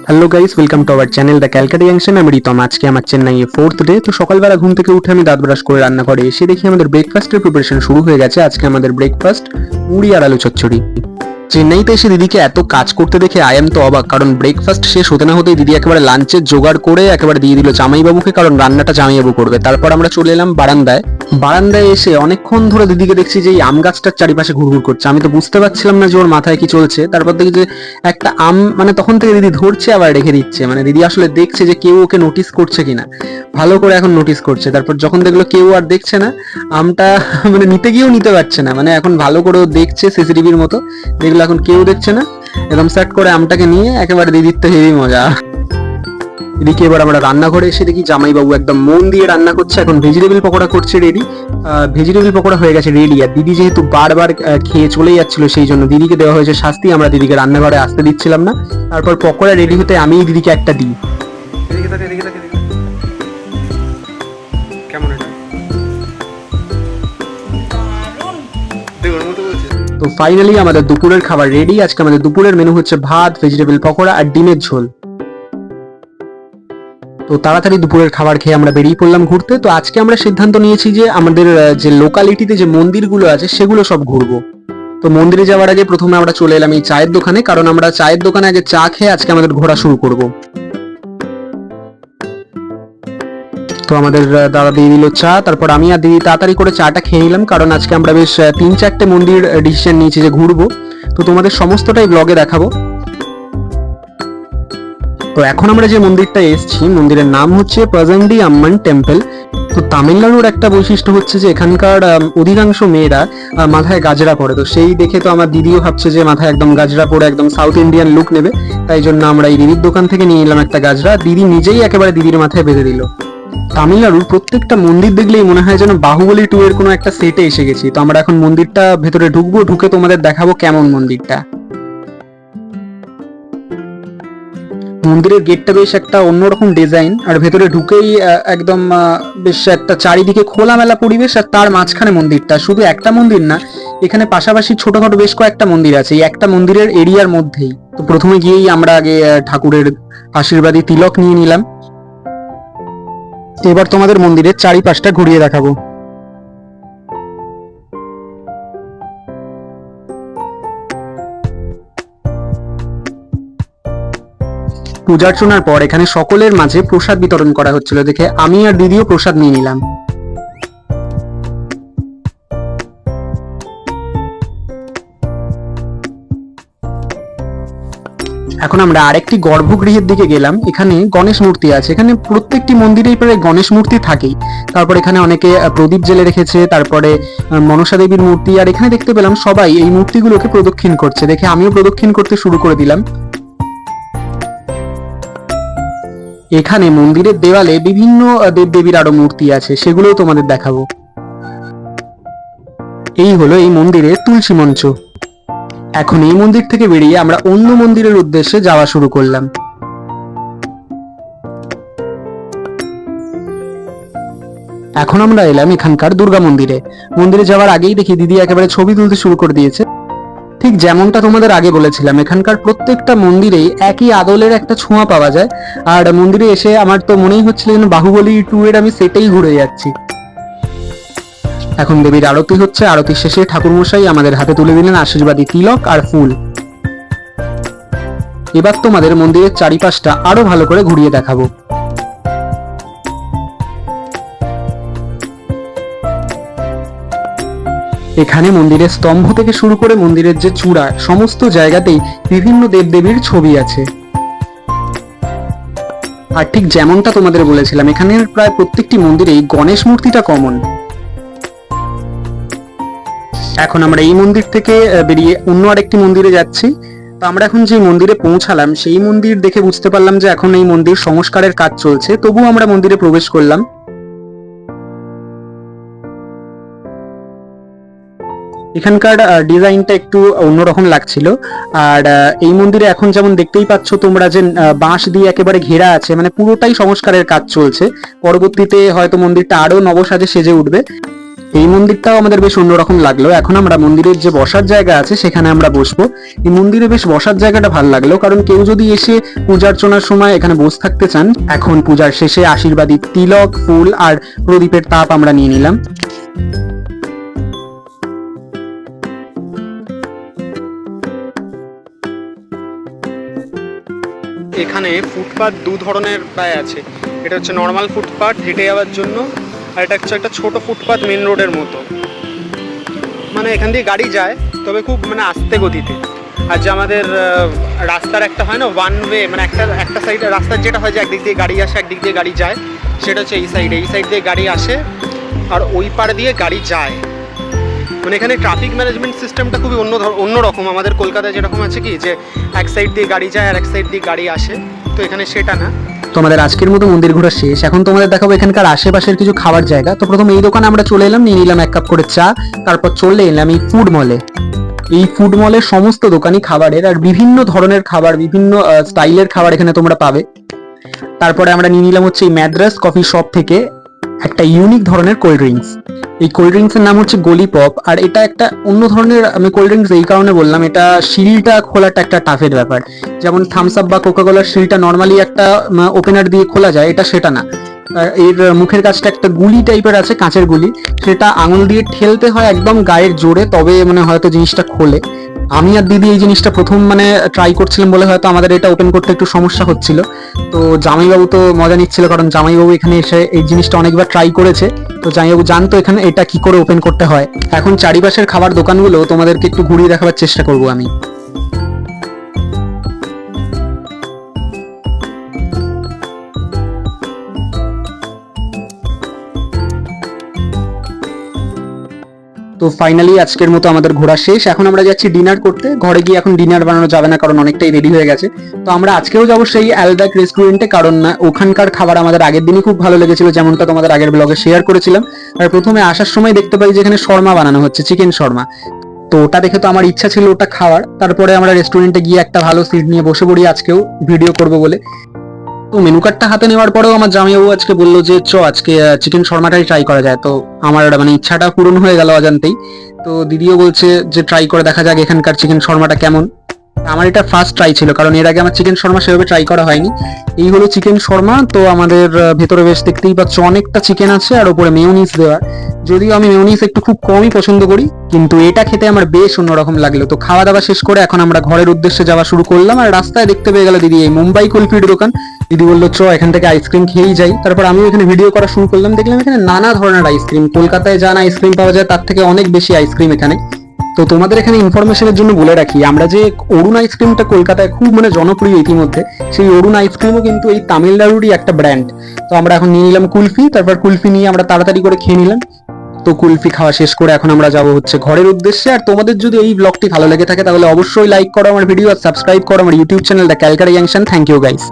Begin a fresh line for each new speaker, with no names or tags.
Hello guys, welcome to our channel the Calcutta junction. আমি রিতম। আজকে আমার চেন্নাইয়ে 4th ডে। তো সকালবেলা ঘুম থেকে উঠে আমি দাঁত ব্রাশ করে রান্নাঘরে এসে দেখি আমাদের ব্রেকফাস্টের প্রিপারেশন শুরু হয়ে গেছে। আজকে আমাদের ব্রেকফাস্ট মুড়ি আর আলু চচ্চড়ি। চেন্নাইতে এসে দিদিকে এত কাজ করতে দেখে আই এম তো অবাক, কারণ ব্রেকফাস্ট শেষ হতে না হতেই দিদি একেবারে লাঞ্চের জোগাড় করে একেবারে দিয়ে দিল জামাইবাবুকে, কারণ রান্নাটা জামাইবাবু করবে। তারপর আমরা চলে এলাম বারান্দায় এসে অনেকক্ষণ ধরে দিদিকে দেখছি যে এই আম গাছটার চারিপাশে ঘুরঘুর করছে। আমি তো বুঝতে পারছিলাম না যে ওর মাথায় কি চলছে। তারপর দেখি যে একটা আম, মানে তখন থেকে দিদি ধরছে আবার রেখে দিচ্ছে, মানে দিদি আসলে দেখছে যে কেউ ওকে নোটিস করছে কিনা, ভালো করে এখন নোটিস করছে। তারপর যখন দেখলো কেউ আর দেখছে না, আমটা মানে নিতে গিয়েও নিতে পারছে না, মানে এখন ভালো করে দেখছে সিসিটিভির মতো, দেখলো এখন কেউ দেখছে না, একদম সেট করে আমটাকে নিয়ে একেবারে দিদির তো হেভি মজা। এদিকে এবার আমরা রান্নাঘরে এসে দেখি জামাইবাবু একদম মন দিয়ে রান্না করছে। এখন ভেজিটেবল পকোড়া করছে রেডি। ভেজিটেবল পকোড়া হয়ে গেছে রেডি। আর দিদি যেহেতু বারবার খেয়ে চলে যাচ্ছিল, সেই জন্য দিদিকে দেওয়া হয়েছে শাস্তি। আমরা দিদিকে রান্নাঘরে আসতে দিচ্ছিলাম না। তারপর পকোড়া রেডি হতে আমিই দিদিকে একটা দিই। কেমন এটা? তো ফাইনালি আমাদের দুপুরের খাবার রেডি। আজকে আমাদের দুপুরের মেনু হচ্ছে ভাত, ভেজিটেবল পকোড়া আর ডিমের ঝোল। তো তাড়াতাড়ি দুপুরের খাবার খেয়ে আমরা বেরিয়ে পড়লাম ঘুরতে। তো আজকে আমরা সিদ্ধান্ত নিয়েছি যে আমাদের যে লোকালিটিতে যে মন্দিরগুলো আছে সেগুলো সব ঘুরবো। তো মন্দিরে যাওয়ার আগে প্রথমে আমরা চলে এলাম এই চায়ের দোকানে, কারণ আমরা চায়ের দোকানে আগে চা খেয়ে আজকে আমাদের ঘোরা শুরু করব। তো আমাদের দাদা দিয়ে দিল চা। তারপর আমি আর দিদি তাড়াতাড়ি করে চাটা খেয়ে নিলাম, কারণ আজকে আমরা বেশ 3-4টে মন্দির ডিসিশন নিয়েছি যে ঘুরবো। তো তোমাদের সমস্তটাই ব্লগে দেখাবো। তো এখন আমরা যে মন্দিরটা এসেছি, মন্দিরের নাম হচ্ছে পজন্ডি আম্মান টেম্পল। তো তামিলনাড়ুর একটা বৈশিষ্ট্য হচ্ছে যে এখানকার অধিকাংশ মেয়েরা মাথায় গাজরা পরে। তো সেই দেখে তো আমার দিদিও ভাবছে যে মাথায় একদম গাজরা পরে একদম সাউথ ইন্ডিয়ান লুক নেবে, তাই জন্য আমরা এই দিদির দোকান থেকে নিয়ে নিলাম একটা গাজরা। দিদি নিজেই একেবারে দিদির মাথায় বেঁধে দিল। তামিলনাড়ুর প্রত্যেকটা মন্দির দেখলেই মনে হয় যেন বাহুবলী 2 এর কোনো একটা সেটে এসে গেছি। তো আমরা এখন মন্দিরটা ভেতরে ঢুকবো, ঢুকে তোমাদের দেখাবো কেমন মন্দিরটা। মন্দিরের গেটটা বেশ একটা অন্যরকম ডিজাইন, আর ভেতরে ঢুকেই একদম বেশ একটা চারিদিকে খোলামেলা পরিবেশ, আর তার মাঝখানে মন্দিরটা। শুধু একটা মন্দির না, এখানে পাশাপাশি ছোটখাটো বেশ কয়েকটা মন্দির আছে এই একটা মন্দিরের এরিয়ার মধ্যেই। তো প্রথমে গিয়েই আমরা আগে ঠাকুরের আশীর্বাদী তিলক নিয়ে নিলাম। এবার তোমাদের মন্দিরের চারিপাশটা ঘুরিয়ে দেখাবো। পূজার্চনার পর এখানে সকলের মাঝে প্রসাদ বিতরণ করা হচ্ছিল দেখে আমি আর দিদিও প্রসাদ নিয়ে নিলাম। এখন আমরা আরেকটি গর্ভগৃহের দিকে গেলাম। এখানে গণেশ মূর্তি আছে। এখানে প্রত্যেকটি মন্দিরেই প্রায় গণেশ মূর্তি থাকেই। তারপর এখানে অনেকে প্রদীপ জেলে রেখেছে, তারপরে মনসা দেবীর মূর্তি। আর এখানে দেখতে পেলাম সবাই এই মূর্তিগুলোকে প্রদক্ষিণ করছে দেখে আমিও প্রদক্ষিণ করতে শুরু করে দিলাম। এখানে মন্দিরের দেওয়ালে বিভিন্ন দেবদেবীর আরো মূর্তি আছে, সেগুলোও তোমাদের দেখাবো। এই হলো এই মন্দিরের তুলসী মঞ্চ। এখন এই মন্দির থেকে বেরিয়ে আমরা অন্য মন্দিরের উদ্দেশ্যে যাওয়া শুরু করলাম। এখন আমরা এলাম এখানকার দুর্গা মন্দিরে। মন্দিরে যাওয়ার আগেই দেখি দিদি একেবারে ছবি তুলতে শুরু করে দিয়েছে। ঠিক যেমনটা তোমাদের আগে বলেছিলাম, এখানকার প্রত্যেকটা মন্দিরেই একই আদলের একটা ছোঁয়া পাওয়া যায়। আর মন্দিরে এসে আমার তো মনেই হচ্ছিল যেন বাহুবলী 2 এর আমি সেটাই ঘুরে যাচ্ছি। এখন দেবীর আরতি হচ্ছে। আরতি শেষে ঠাকুরমশাই আমাদের হাতে তুলে দিলেন আশীর্বাদী তিলক আর ফুল। এবার তোমাদের মন্দিরের চারিপাশটা আরো ভালো করে ঘুরিয়ে দেখাবো। এখানে মন্দিরের স্তম্ভ থেকে শুরু করে মন্দিরের যে চূড়া, সমস্ত জায়গাতেই বিভিন্ন দেবদেবীর ছবি আছে। আর ঠিক যেমনটা তোমাদের বলেছিলাম, এখানের প্রায় প্রত্যেকটি মন্দিরেই গণেশ মূর্তিটা কমন। এখন আমরা এই মন্দির থেকে বেরিয়ে অন্য আরেকটি মন্দিরে যাচ্ছি। তো আমরা এখন যে মন্দিরে পৌঁছালাম, সেই মন্দির দেখে বুঝতে পারলাম যে এখন এই মন্দির সংস্কারের কাজ চলছে। তবুও আমরা মন্দিরে প্রবেশ করলাম। এখানকার ডিজাইনটা একটু অন্যরকম লাগছিল। আর এই মন্দিরে এখন যেমন দেখতেই পাচ্ছ তোমরা যে বাঁশ দিয়ে একেবারে ঘেরা আছে, মানে পুরোটাই সংস্কারের কাজ চলছে। পরবর্তীতে হয়তো মন্দিরটা আরো নবসাজে সেজে উঠবে। এই মন্দিরটাও আমাদের বেশ অন্যরকম লাগলো। এখন আমরা মন্দিরের যে বসার জায়গা আছে সেখানে আমরা বসবো। এই মন্দিরে বেশ বসার জায়গাটা ভালো লাগলো, কারণ কেউ যদি এসে পূজা অর্চনার সময় এখানে বসে থাকতে চান। এখন পূজার শেষে আশীর্বাদী তিলক, ফুল আর প্রদীপের তাপ আমরা নিয়ে নিলাম। এখানে ফুটপাথ দু ধরনের প্রায় আছে। এটা হচ্ছে নর্মাল ফুটপাথ হেঁটে যাওয়ার জন্য, আর এটা হচ্ছে একটা ছোট ফুটপাথ মেন রোডের মতো। মানে এখান দিয়ে গাড়ি যায়, তবে খুব মানে আস্তে গতিতে। আর যে আমাদের রাস্তার একটা হয় না ওয়ান ওয়ে, মানে একটা সাইডে রাস্তার যেটা হয় যে একদিক দিয়ে গাড়ি আসে একদিক দিয়ে গাড়ি যায়, সেটা হচ্ছে এই সাইড দিয়ে গাড়ি আসে আর ওই পার দিয়ে গাড়ি যায়। মানে এখানে ট্রাফিক ম্যানেজমেন্ট সিস্টেমটা খুবই অন্যরকম। আমাদের কলকাতায় যেরকম আছে কি যে এক সাইড দিয়ে গাড়ি যায় আর এক সাইড দিয়ে গাড়ি আসে, তো এখানে সেটা না। তোমাদের আজকের মতো মন্দির ঘোরা শেষ। এখন তোমাদের দেখাবো এখানকার আশেপাশের কিছু খাবার জায়গা। তো প্রথমে এই দোকানে আমরা চলে এলাম, নিয়ে নিলাম 1 কাপ করে চা। তারপর চলে এলাম এই ফুড মলে। এই ফুড মলে সমস্ত দোকানই খাবারের, আর বিভিন্ন ধরনের খাবার, বিভিন্ন স্টাইলের খাবার এখানে তোমরা পাবে। তারপরে আমরা নিয়ে নিলাম হচ্ছে এই ম্যাদ্রাস কফি শপ থেকে একটা ইউনিক ধরনের কোল্ড ড্রিঙ্কস। এই কোল্ড ড্রিঙ্কসের নাম হচ্ছে গলি পপ। আর এটা একটা অন্য ধরনের, আমি কোল্ড ড্রিঙ্কস এই কারণে বললাম, এটা শিলটা খোলাটা একটা টাফের ব্যাপার। যেমন থামস আপ বা কোকা কোলার শিলটা নর্মালি একটা ওপেনার দিয়ে খোলা যায়, এটা সেটা না। এর মুখের কাছটা একটা গুলি টাইপের আছে, কাঁচের গুলি, সেটা আঙুল দিয়ে ঠেলতে হয় একদম গায়ের জোরে, তবে মানে হয়তো জিনিসটা খোলে। আমি আর দিদি এই জিনিসটা প্রথম মানে ট্রাই করছিলাম বলে হয়তো আমাদের এটা ওপেন করতে একটু সমস্যা হচ্ছিল। তো জামাইবাবু তো মজা নিচ্ছিল, কারণ জামাইবাবু এখানে এসে এই জিনিসটা অনেকবার ট্রাই করেছে, তো জামাইবাবু জানতো এখানে এটা কি করে ওপেন করতে হয়। এখন চারিপাশের খাবার দোকানগুলো তোমাদেরকে একটু ঘুরিয়ে দেখাবার চেষ্টা করব আমি। তো ফাইনালি আজকের মতো আমাদের ঘোরা শেষ। এখন আমরা যাচ্ছি ডিনার করতে। ঘরে গিয়ে এখন ডিনার বানানো যাবে না, কারণ অনেকটাই রেডি হয়ে গেছে। তো আমরা আজকেও যাবো সেই অ্যালব্যাক রেস্টুরেন্টে, কারণ ওখানকার খাবার আমাদের আগের দিনই খুব ভালো লেগেছিল, যেমনটা তোমাদের আগের ব্লগে শেয়ার করেছিলাম। আর প্রথমে আসার সময় দেখতে পাই যে এখানে শর্মা বানানো হচ্ছে, চিকেন শর্মা। তো ওটা দেখে তো আমার ইচ্ছা ছিল ওটা খাওয়ার। তারপরে আমরা রেস্টুরেন্টে গিয়ে একটা ভালো সিট নিয়ে বসে পড়ি আজকেও ভিডিও করবো বলে। তো মেনু কার্ডটা হাতে নেওয়ার পরেও আমার জামাইবাবু আজকে বললো যে আজকে চিকেন শর্মাটাই ট্রাই করা যায়। তো আমার মানে ইচ্ছাটা পূরণ হয়ে গেল অজান্তেই। তো দিদিও বলছে যে ট্রাই করে দেখা যাক এখানকার চিকেন শর্মাটা কেমন। আমার এটা ফার্স্ট ট্রাই ছিল, কারণ এর আগে আমার চিকেন শর্মা সেভাবে ট্রাই করা হয়নি। এই হলো চিকেন শর্মা। তো আমাদের ভেতরে বেশ দেখতেই পাচ্ছ অনেকটা চিকেন আছে, আর ওপরে মেয়োনিজ দেওয়া। যদিও আমি মেয়োনিজ একটু খুব কমই পছন্দ করি, কিন্তু এটা খেতে আমার বেশ অন্যরকম লাগলো। তো খাওয়া দাওয়া শেষ করে এখন আমরা ঘরের উদ্দেশ্যে যাওয়া শুরু করলাম। আর রাস্তায় দেখতে পেয়ে গেল দিদি এই মুম্বাই কুলফির দোকান। দিদি বললো এখান থেকে আইসক্রিম খেয়েই যাই। তারপর আমিও এখানে ভিডিও করা শুরু করলাম। দেখলাম এখানে নানা ধরনের আইসক্রিম, কলকাতায় যা আইসক্রিম পাওয়া যায় তার থেকে অনেক বেশি আইসক্রিম এখানে। তো তোমাদের এখানে ইনফরমেশনের জন্য বলে রাখি, আমরা যে অরুণ আইসক্রিমটা কলকাতায় খুব মানে জনপ্রিয় ইতিমধ্যে, সেই অরুণ আইসক্রিমও কিন্তু এই তামিলনাড়ুরই একটা ব্র্যান্ড। তো আমরা এখন নিয়ে নিলাম কুলফি। তারপর কুলফি নিয়ে আমরা তাড়াতাড়ি করে খেয়ে নিলাম। তো কুলফি খাওয়া শেষ করে এখন আমরা যাবো হচ্ছে ঘরের উদ্দেশ্যে। আর তোমাদের যদি এই ব্লগটি ভালো লেগে থাকে তাহলে অবশ্যই লাইক করো আমার ভিডিও আর সাবস্ক্রাইব করো আমার YouTube channel the Calcutta junction. Thank you guys.